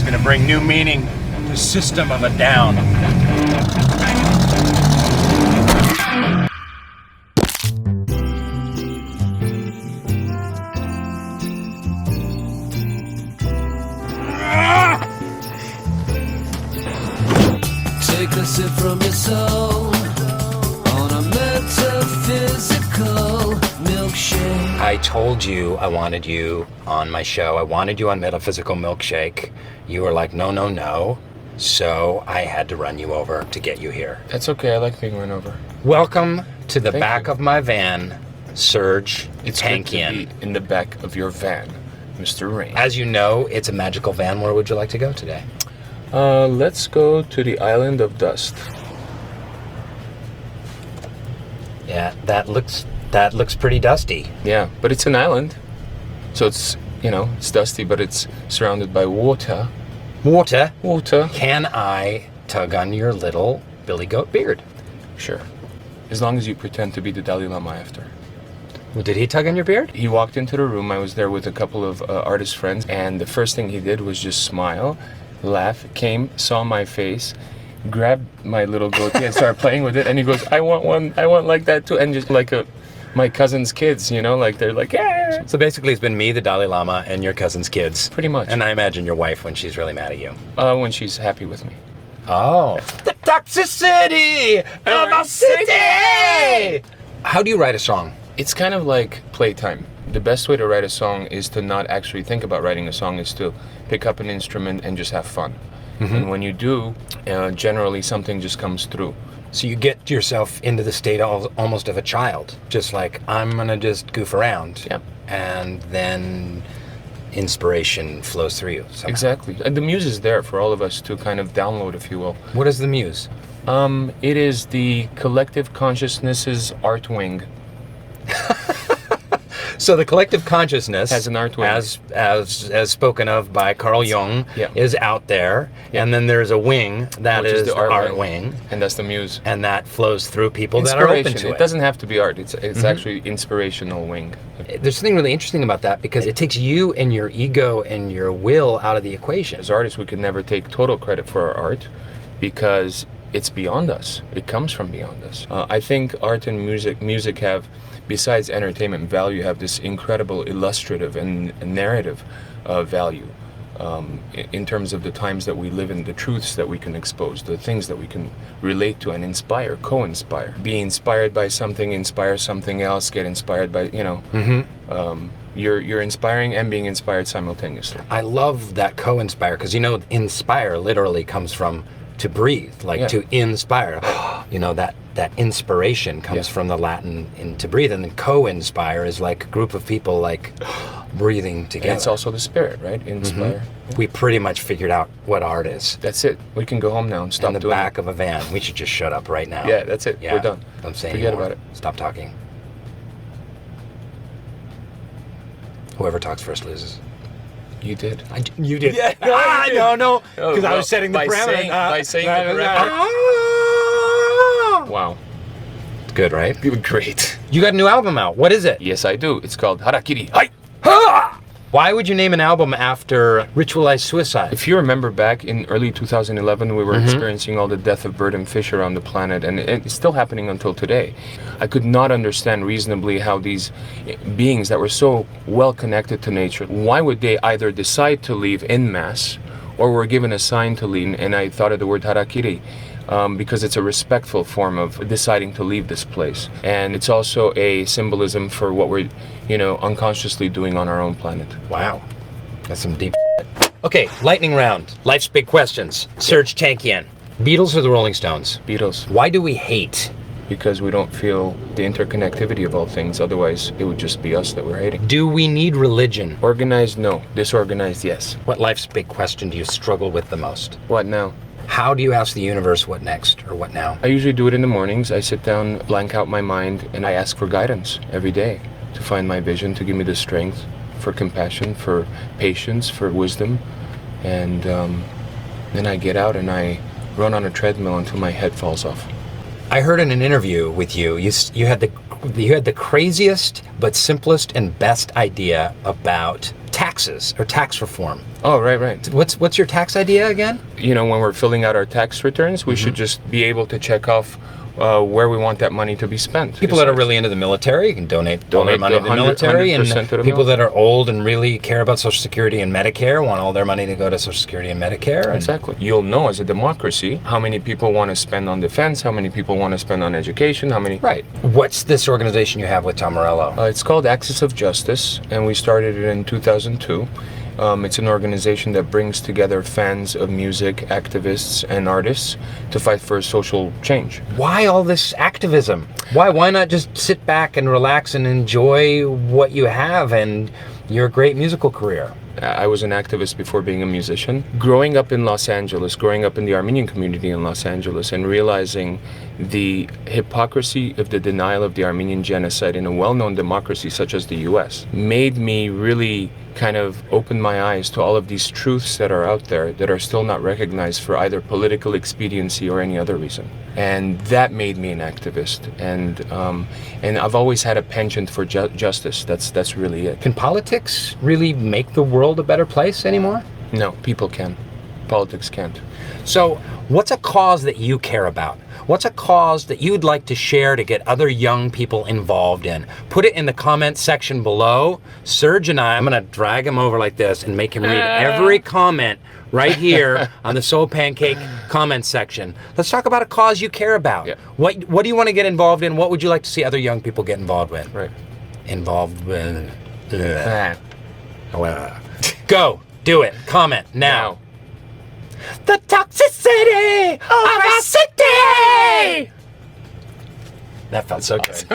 gonna bring new meaning to System of a Down. Take a sip from your soul on a metaphysical milkshake. I told you I wanted you on my show. I wanted you on Metaphysical Milkshake. You were like, no, no, no. So I had to run you over to get you here. That's okay. I like being run over. Welcome to the Thank back you. of my van, Serj It's good to Tankian. be in the back of your van, Mr. Rainn. As you know, it's a magical van. Where would you like to go today? Let's go to the island of dust. Yeah, that looks pretty dusty. Yeah, but it's an island. So it's, it's dusty, but it's surrounded by water. Water. Water. Can I tug on your little billy goat beard? Sure. As long as you pretend to be the Dalai Lama after. Well, did he tug on your beard? He walked into the room. I was there with a couple of artist friends, and the first thing he did was just smile, laugh, saw my face, grabbed my little goatee and started playing with it, and he goes, I want one, I want like that too. And just like my cousin's kids, like they're like, yeah. So basically it's been me, the Dalai Lama, and your cousin's kids. Pretty much. And I imagine your wife when she's really mad at you. When she's happy with me. Oh. The toxicity of a city! How do you write a song? It's kind of like playtime. The best way to write a song is to not actually think about writing a song, is to pick up an instrument and just have fun. Mm-hmm. And when you do, generally something just comes through. So you get yourself into the state almost of a child. Just like, I'm going to just goof around. Yep. And then inspiration flows through you somehow. Exactly. And the muse is there for all of us to kind of download, if you will. What is the muse? It is the collective consciousness's art wing. So the collective consciousness, has an art wing, as spoken of by Carl Jung, is out there, and then there's a wing that which is the art wing, and that's the muse, and that flows through people that are open to it. It doesn't have to be art. It's actually inspirational wing. There's something really interesting about that because it takes you and your ego and your will out of the equation. As artists, we could never take total credit for our art because it's beyond us. It comes from beyond us. I think art and music have, besides entertainment value, have this incredible illustrative and narrative value in terms of the times that we live in, the truths that we can expose, the things that we can relate to and inspire, co-inspire. Be inspired by something, inspire something else, get inspired by, you're inspiring and being inspired simultaneously. I love that co-inspire because, inspire literally comes from to breathe, to inspire. That inspiration comes from the Latin to breathe, and then co-inspire is like a group of people breathing together. And it's also the spirit, right? Inspire. Mm-hmm. We pretty much figured out what art is. That's it. We can go home now and stop in the doing back it. of a van. We should just shut up right now. Yeah, that's it. Yeah. We're done. Don't say Forget anymore. about it. Stop talking. Whoever talks first loses. You did. You did. Yeah, no. Because I was setting the parameter. By saying the parameter. Wow. It's good, right? You were great. You got a new album out. What is it? Yes, I do. It's called Harakiri. Hai! Why would you name an album after ritualized suicide? If you remember back in early 2011, we were experiencing all the death of bird and fish around the planet, and it's still happening until today. I could not understand reasonably how these beings that were so well connected to nature, why would they either decide to leave en masse or were given a sign to leave? And I thought of the word harakiri. Because it's a respectful form of deciding to leave this place. And it's also a symbolism for what we're, unconsciously doing on our own planet. Wow. That's some deep shit. Okay, lightning round. Life's big questions. Serj Tankian. Beatles or the Rolling Stones? Beatles. Why do we hate? Because we don't feel the interconnectivity of all things. Otherwise, it would just be us that we're hating. Do we need religion? Organized, no. Disorganized, yes. What life's big question do you struggle with the most? What now? How do you ask the universe what next or what now? I usually do it in the mornings. I sit down, blank out my mind, and I ask for guidance every day to find my vision, to give me the strength for compassion, for patience, for wisdom. And then I get out and I run on a treadmill until my head falls off. I heard in an interview with you, you had the craziest but simplest and best idea about taxes or tax reform. Oh, right. What's your tax idea again? You know, when we're filling out our tax returns, we should just be able to check off where we want that money to be spent. People that are really into the military, you can donate all their money to the military, and people that are old and really care about Social Security and Medicare want all their money to go to Social Security and Medicare. Exactly. You'll know as a democracy how many people want to spend on defense, how many people want to spend on education, how many... Right. What's this organization you have with Tom Morello? It's called Axis of Justice, and we started it in 2002. It's an organization that brings together fans of music, activists, and artists to fight for social change. Why all this activism? Why not just sit back and relax and enjoy what you have and your great musical career? I was an activist before being a musician. Growing up in Los Angeles, growing up in the Armenian community in Los Angeles, and realizing the hypocrisy of the denial of the Armenian genocide in a well-known democracy such as the US made me really kind of open my eyes to all of these truths that are out there that are still not recognized for either political expediency or any other reason. And that made me an activist. And I've always had a penchant for justice. That's really it. Can politics really make the world a better place anymore? No, people can. Politics can't. So, what's a cause that you care about? What's a cause that you'd like to share to get other young people involved in? Put it in the comment section below. Serj and I'm going to drag him over like this and make him read every comment right here on the Soul Pancake comment section. Let's talk about a cause you care about. Yeah. What do you want to get involved in? What would you like to see other young people get involved with? Right. Involved with... Go. Do it. Comment now. The toxicity of our city! That felt so good.